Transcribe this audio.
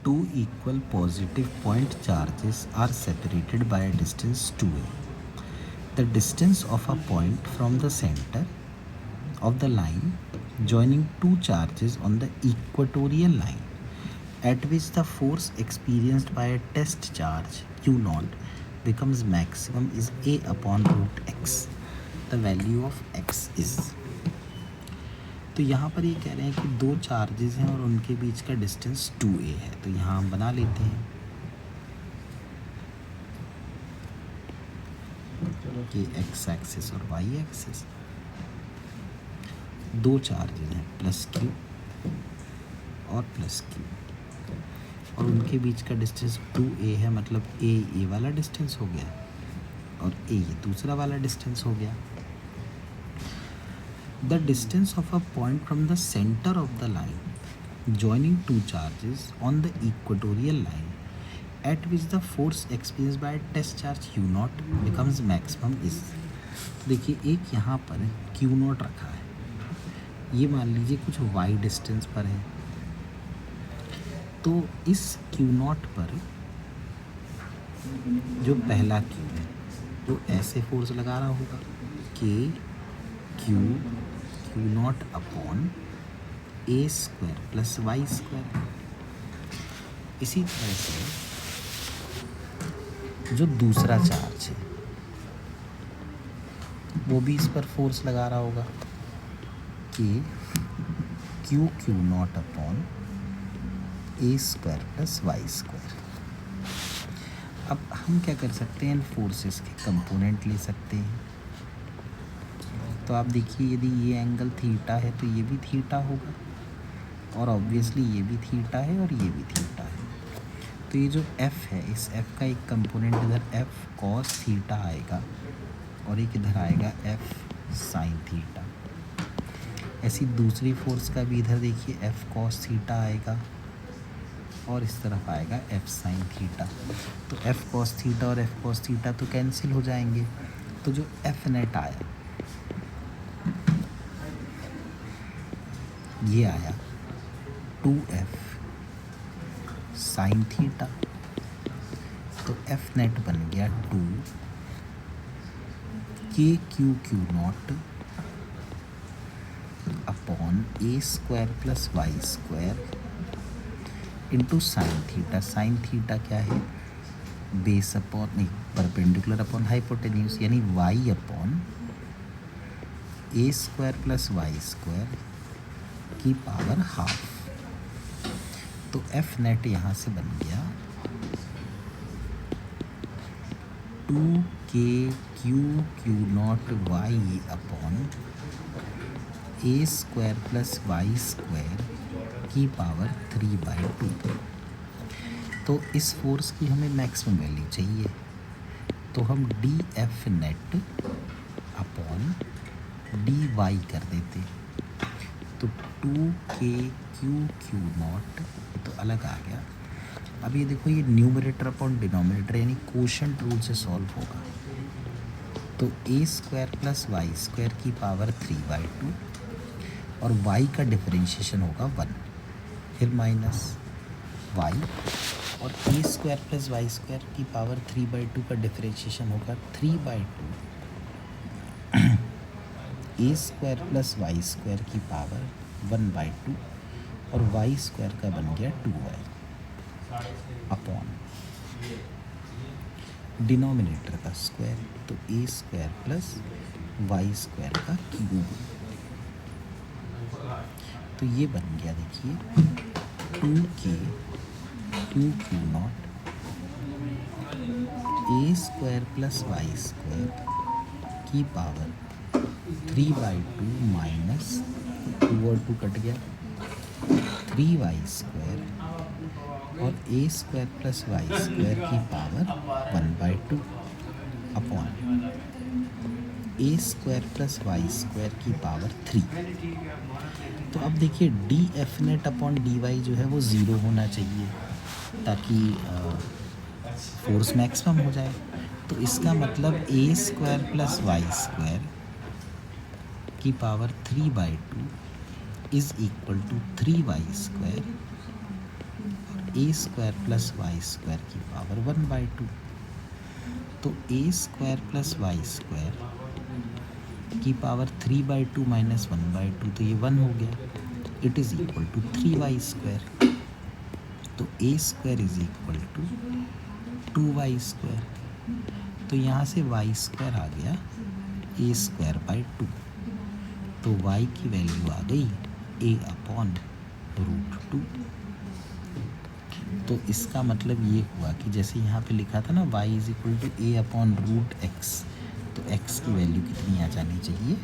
two equal positive point charges are separated by a distance 2a. The distance of a point from the center of the line joining two charges on the equatorial line at which the force experienced by a test charge Q0 becomes maximum is a upon root x. The value of x is. तो यहाँ पर ये कह रहे हैं कि दो charges हैं और उनके बीच का डिस्टेंस 2a है. तो यहाँ हम बना लेते हैं कि x एक्सिस और y एक्सिस. दो चार्जेस हैं प्लस q और प्लस q और उनके बीच का डिस्टेंस 2a है. मतलब a वाला डिस्टेंस हो गया और a ये दूसरा वाला डिस्टेंस हो गया. The distance of a point from the center of the line joining two charges on the equatorial line at which the force experienced by a test charge Q0 becomes maximum is. देखिए एक यहाँ पर Q0 रखा है, ये मान लीजिए कुछ y डिस्टेंस पर है. तो इस Q0 पर जो पहला Q है जो ऐसे फोर्स लगा रहा होगा Q0 upon a square plus y square. इसी तरह से जो दूसरा चार्ज है वो भी इस पर फोर्स लगा रहा होगा कि Q0 upon a square plus y square. अब हम क्या कर सकते हैं, इन फोर्सेस के कंपोनेंट ले सकते हैं. तो आप देखिए यदि ये एंगल थीटा है तो ये भी थीटा होगा और ऑब्वियसली ये भी थीटा है और ये भी थीटा है. तो ये जो f है इस f का एक कंपोनेंट इधर f cos थीटा आएगा और एक इधर आएगा f sin थीटा. ऐसी दूसरी फोर्स का भी इधर देखिए f cos थीटा आएगा और इस तरफ आएगा f sin थीटा. तो f cos थीटा और f cos थीटा तो कैंसिल हो जाएंगे. तो जो f नेट आया ये आया 2f sin थीटा. तो f नेट बन गया 2 Q0 upon a square plus y square into sine theta. Sine theta क्या है, बेस अपॉन नहीं परपेंडिकुलर अपॉन हाइपोटेन्यूज यानी y upon a square plus y square की पावर हाफ. तो f नेट यहाँ से बन गया 2Q0 y upon a square plus y square की पावर 3/2. तो इस फोर्स की हमें मैक्सिमम वैल्यू चाहिए तो हम df नेट अपॉन dy कर देते. तो 2Q0 तो अलग आ गया. अब ये देखो ये न्यूमरेटर अपॉन डिनोमिनेटर यानी कोशेंट रूल से सॉल्व होगा. तो a square plus y square की पावर 3/2 और y का डिफरेंशिएशन होगा 1 फिर माइनस y और a square plus y square की पावर 3/2 का डिफरेंशिएशन होगा 3/2 a square plus y square की पावर 1/2 और वाई स्क्वायर का बन गया 2y अपॉन डिनोमिनेटर का स्क्वायर. तो a square plus y square का क्यूब. तो ये बन गया देखिए 2Q0 a square plus y square की पावर 3/2 माइनस 2 और 2 कट गया 3y स्क्वायर और a square plus y square की power 1/2 upon a square plus y square की पावर 3. तो अब देखिए df नेट अपॉन dy जो है वो 0 होना चाहिए ताकि फोर्स मैक्सिमम हो जाए. तो इसका मतलब a square plus y square की power 3/2 is equal to 3y square a square plus y square की पावर 1/2। तो a square plus y square की पावर 3/2 माइनस 1/2, तो ये 1 हो गया। It is equal to 3y square. तो a square is equal to 2y square. तो यहाँ से y स्क्वायर आ गया ए स्क्वायर बाई 2। तो y की वैल्यू आ गई a/√2। तो इसका मतलब ये हुआ कि जैसे यहाँ पे लिखा था ना y is equal to a/√x, तो x की वैल्यू कितनी आ जानी चाहिए,